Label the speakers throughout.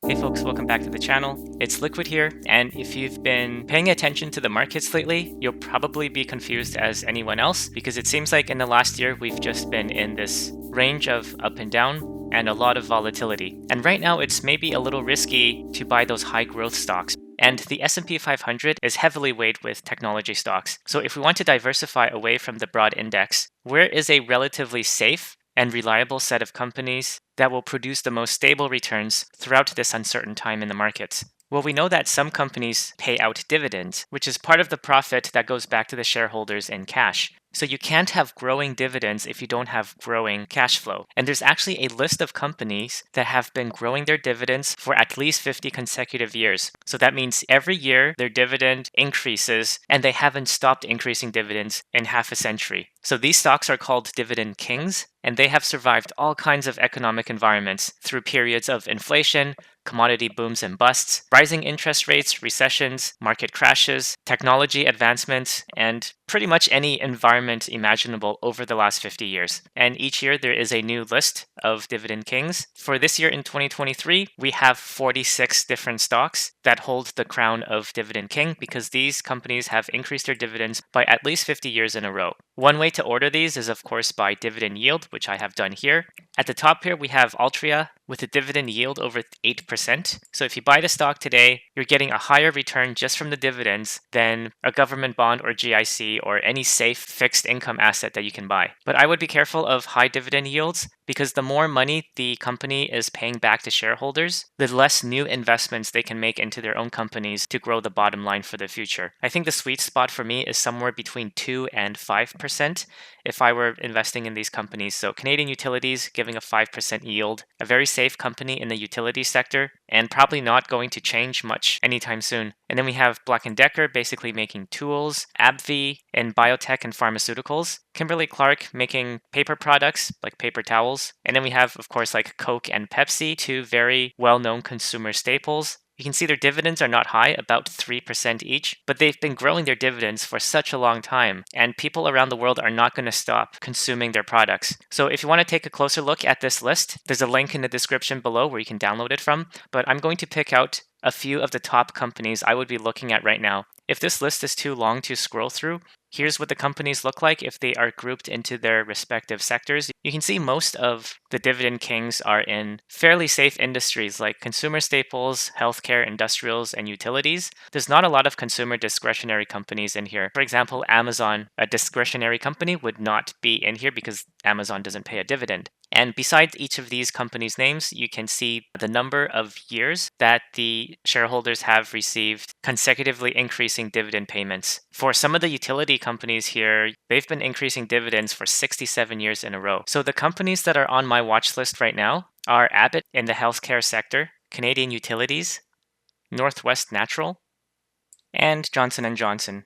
Speaker 1: Hey folks, welcome back to the channel. It's Liquid here, and if you've been paying attention to the markets lately, you'll probably be confused as anyone else because it seems like in the last year we've just been in this range of up and down and a lot of volatility. And right now it's maybe a little risky to buy those high growth stocks. And the S&P 500 is heavily weighed with technology stocks. So if we want to diversify away from the broad index, where is a relatively safe and reliable set of companies that will produce the most stable returns throughout this uncertain time in the markets? Well, we know that some companies pay out dividends, which is part of the profit that goes back to the shareholders in cash. So you can't have growing dividends if you don't have growing cash flow. And there's actually a list of companies that have been growing their dividends for at least 50 consecutive years. So that means every year their dividend increases and they haven't stopped increasing dividends in half a century. So these stocks are called Dividend Kings, and they have survived all kinds of economic environments through periods of inflation, commodity booms and busts, rising interest rates, recessions, market crashes, technology advancements, and pretty much any environment imaginable over the last 50 years. And each year there is a new list of Dividend Kings. For this year in 2023, we have 46 different stocks that hold the crown of Dividend King because these companies have increased their dividends by at least 50 years in a row. One way to order these is, of course, by dividend yield, which I have done here. At the top here, we have Altria with a dividend yield over 8%. So if you buy the stock today, you're getting a higher return just from the dividends than a government bond or GIC or any safe fixed income asset that you can buy. But I would be careful of high dividend yields because the more money the company is paying back to shareholders, the less new investments they can make into their own companies to grow the bottom line for the future. I think the sweet spot for me is somewhere between 2 and 5% if I were investing in these companies. So Canadian Utilities giving a 5% yield, a very safe company in the utility sector, and probably not going to change much anytime soon. And then we have Black & Decker basically making tools, AbbVie in biotech and pharmaceuticals, Kimberly-Clark making paper products like paper towels, and then we have, of course, like Coke and Pepsi, two very well-known consumer staples. You can see their dividends are not high, about 3% each, but they've been growing their dividends for such a long time, and people around the world are not going to stop consuming their products. So if you want to take a closer look at this list, there's a link in the description below where you can download it from, but I'm going to pick out a few of the top companies I would be looking at right now. If this list is too long to scroll through, here's what the companies look like if they are grouped into their respective sectors. You can see most of the Dividend Kings are in fairly safe industries like consumer staples, healthcare, industrials, and utilities. There's not a lot of consumer discretionary companies in here. For example, Amazon, a discretionary company, would not be in here because Amazon doesn't pay a dividend. And besides each of these companies' names, you can see the number of years that the shareholders have received consecutively increasing dividend payments. For some of the utility companies here, they've been increasing dividends for 67 years in a row. So the companies that are on my watch list right now are Abbott in the healthcare sector, Canadian Utilities, Northwest Natural, and Johnson & Johnson.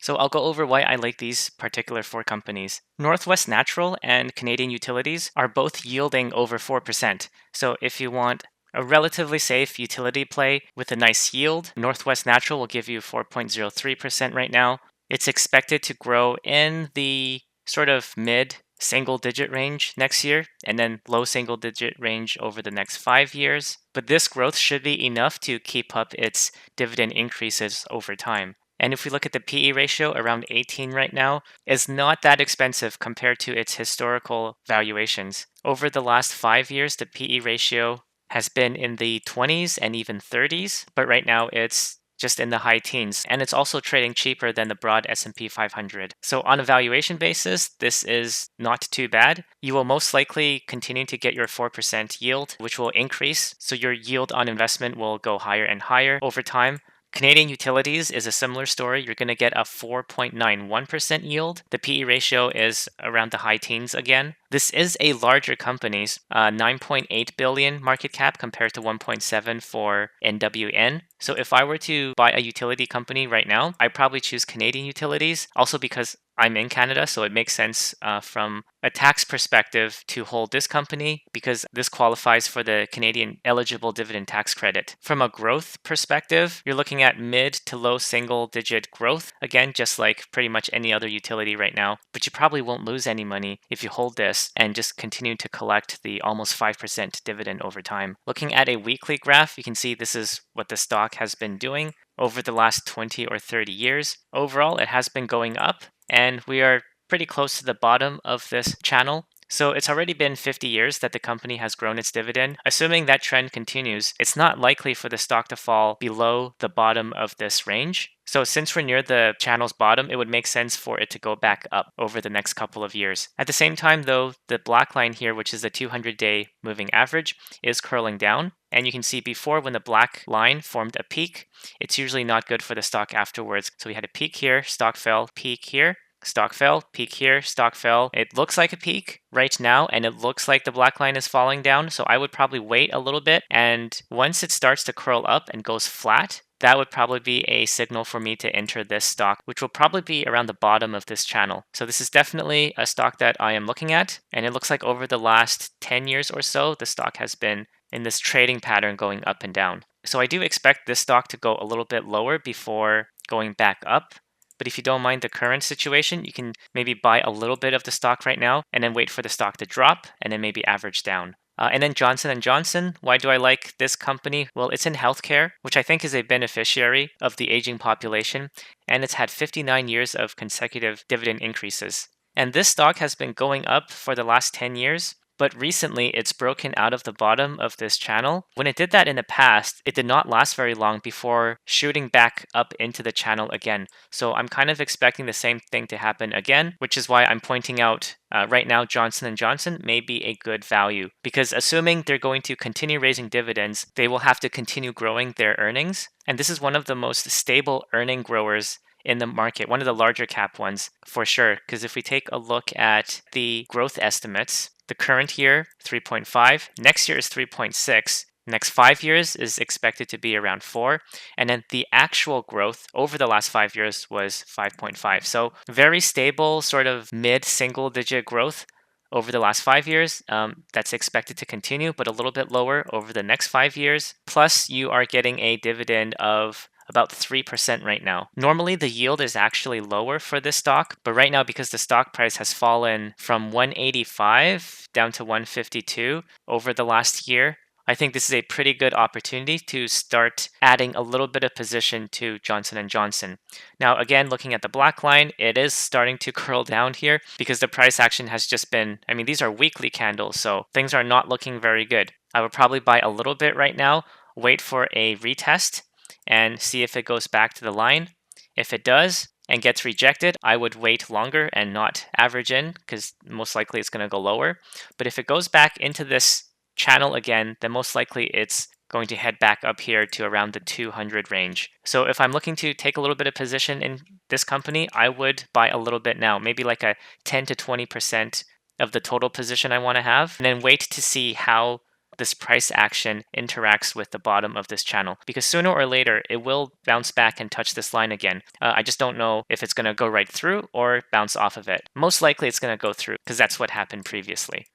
Speaker 1: So I'll go over why I like these particular four companies. Northwest Natural and Canadian Utilities are both yielding over 4%. So if you want a relatively safe utility play with a nice yield, Northwest Natural will give you 4.03% right now. It's expected to grow in the sort of mid single digit range next year and then low single digit range over the next 5 years. But this growth should be enough to keep up its dividend increases over time. And if we look at the PE ratio, around 18 right now, is not that expensive compared to its historical valuations. Over the last 5 years, the PE ratio has been in the 20s and even 30s, but right now it's just in the high teens, and it's also trading cheaper than the broad S&P 500. So on a valuation basis, this is not too bad. You will most likely continue to get your 4% yield, which will increase, so your yield on investment will go higher and higher over time. Canadian Utilities is a similar story. You're going to get a 4.91% yield. The PE ratio is around the high teens again. This is a larger company, 9.8 billion market cap compared to 1.7 for NWN. So if I were to buy a utility company right now, I'd probably choose Canadian Utilities, also because I'm in Canada, so it makes sense from a tax perspective to hold this company because this qualifies for the Canadian eligible dividend tax credit. From a growth perspective, you're looking at mid to low single digit growth. Again, just like pretty much any other utility right now, but you probably won't lose any money if you hold this and just continue to collect the almost 5% dividend over time. Looking at a weekly graph, you can see this is what the stock has been doing over the last 20 or 30 years. Overall, it has been going up, and we are pretty close to the bottom of this channel. So it's already been 50 years that the company has grown its dividend. Assuming that trend continues, it's not likely for the stock to fall below the bottom of this range. So since we're near the channel's bottom, it would make sense for it to go back up over the next couple of years. At the same time though, the black line here, which is the 200-day moving average, is curling down. And you can see before when the black line formed a peak, it's usually not good for the stock afterwards. So we had a peak here, stock fell, peak here, stock fell, peak here, stock fell. It looks like a peak right now, and it looks like the black line is falling down. So I would probably wait a little bit. And once it starts to curl up and goes flat, that would probably be a signal for me to enter this stock, which will probably be around the bottom of this channel. So this is definitely a stock that I am looking at. And it looks like over the last 10 years or so, the stock has been in this trading pattern going up and down. So I do expect this stock to go a little bit lower before going back up. But if you don't mind the current situation, you can maybe buy a little bit of the stock right now and then wait for the stock to drop and then maybe average down. And then Johnson & Johnson, why do I like this company? Well, it's in healthcare, which I think is a beneficiary of the aging population, and it's had 59 years of consecutive dividend increases. And this stock has been going up for the last 10 years. But recently, it's broken out of the bottom of this channel. When it did that in the past, it did not last very long before shooting back up into the channel again. So I'm kind of expecting the same thing to happen again, which is why I'm pointing out right now Johnson & Johnson may be a good value. Because assuming they're going to continue raising dividends, they will have to continue growing their earnings. And this is one of the most stable earning growers in the market, one of the larger cap ones for sure. Because if we take a look at the growth estimates, the current year, 3.5. Next year is 3.6. Next 5 years is expected to be around 4. And then the actual growth over the last 5 years was 5.5. So very stable, sort of mid-single digit growth over the last 5 years. That's expected to continue, but a little bit lower over the next 5 years. Plus, you are getting a dividend of about 3% right now. Normally, the yield is actually lower for this stock, but right now, because the stock price has fallen from 185 down to 152 over the last year, I think this is a pretty good opportunity to start adding a little bit of position to Johnson & Johnson. Now, again, looking at the black line, it is starting to curl down here because the price action has just been, I mean, these are weekly candles, so things are not looking very good. I would probably buy a little bit right now, wait for a retest, and see if it goes back to the line. If it does and gets rejected, I would wait longer and not average in because most likely it's going to go lower. But if it goes back into this channel again, then most likely it's going to head back up here to around the 200 range. So if I'm looking to take a little bit of position in this company, I would buy a little bit now, maybe like a 10 to 20% of the total position I want to have, and then wait to see how this price action interacts with the bottom of this channel, because sooner or later it will bounce back and touch this line again. I just don't know if it's going to go right through or bounce off of it. Most likely it's going to go through because that's what happened previously.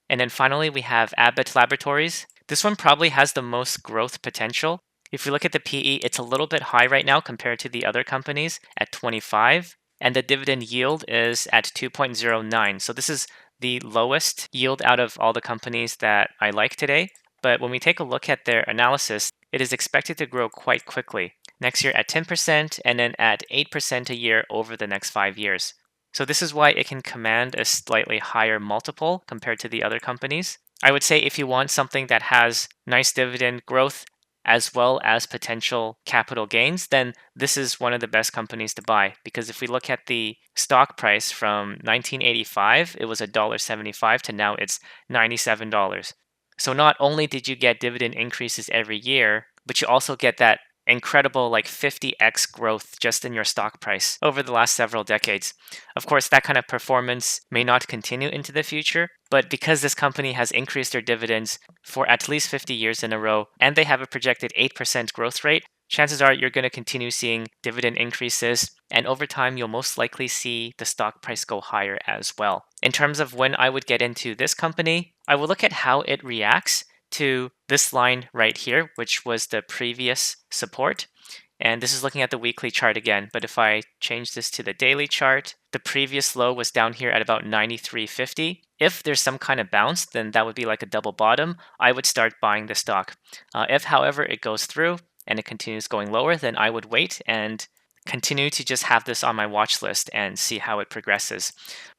Speaker 1: And then finally we have Abbott Laboratories. This one probably has the most growth potential. If you look at the PE, it's a little bit high right now compared to the other companies at 25, and the dividend yield is at 2.09. So this is the lowest yield out of all the companies that I like today. But when we take a look at their analysis, it is expected to grow quite quickly. Next year at 10% and then at 8% a year over the next 5 years. So this is why it can command a slightly higher multiple compared to the other companies. I would say if you want something that has nice dividend growth as well as potential capital gains, then this is one of the best companies to buy. Because if we look at the stock price from 1985, it was $1.75 to now it's $97. So not only did you get dividend increases every year, but you also get that incredible like 50x growth just in your stock price over the last several decades. Of course, that kind of performance may not continue into the future, but because this company has increased their dividends for at least 50 years in a row and they have a projected 8% growth rate, chances are you're going to continue seeing dividend increases, and over time, you'll most likely see the stock price go higher as well. In terms of when I would get into this company, I will look at how it reacts to this line right here, which was the previous support. And this is looking at the weekly chart again. But if I change this to the daily chart, the previous low was down here at about 93.50. If there's some kind of bounce, then that would be like a double bottom. I would start buying the stock. If, however, it goes through and it continues going lower, then I would wait and continue to just have this on my watch list and see how it progresses.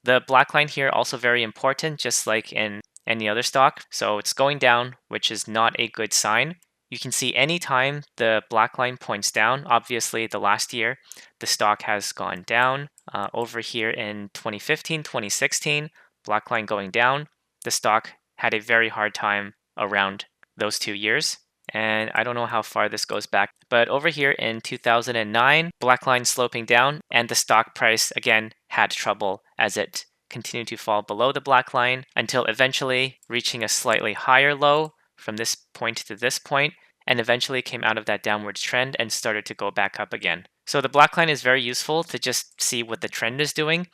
Speaker 1: The black line here also very important, just like in any other stock. So it's going down, which is not a good sign. You can see anytime the black line points down, obviously the last year, the stock has gone down. Over here in 2015, 2016, black line going down, the stock had a very hard time around those 2 years. And I don't know how far this goes back, but over here in 2009, black line sloping down, and the stock price again had trouble as it continued to fall below the black line until eventually reaching a slightly higher low from this point to this point, and eventually came out of that downwards trend and started to go back up again. So the black line is very useful to just see what the trend is doing.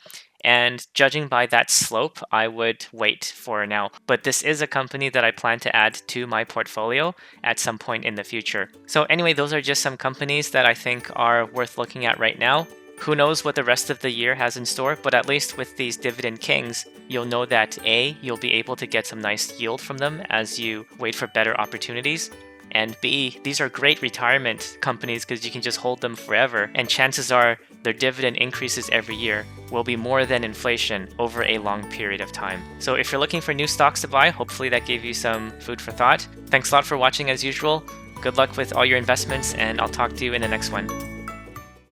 Speaker 1: And judging by that slope, I would wait for now. But this is a company that I plan to add to my portfolio at some point in the future. So anyway, those are just some companies that I think are worth looking at right now. Who knows what the rest of the year has in store, but at least with these Dividend Kings, you'll know that A, you'll be able to get some nice yield from them as you wait for better opportunities. And B, these are great retirement companies because you can just hold them forever. And chances are their dividend increases every year will be more than inflation over a long period of time. So if you're looking for new stocks to buy, hopefully that gave you some food for thought. Thanks a lot for watching as usual. Good luck with all your investments, and I'll talk to you in the next one.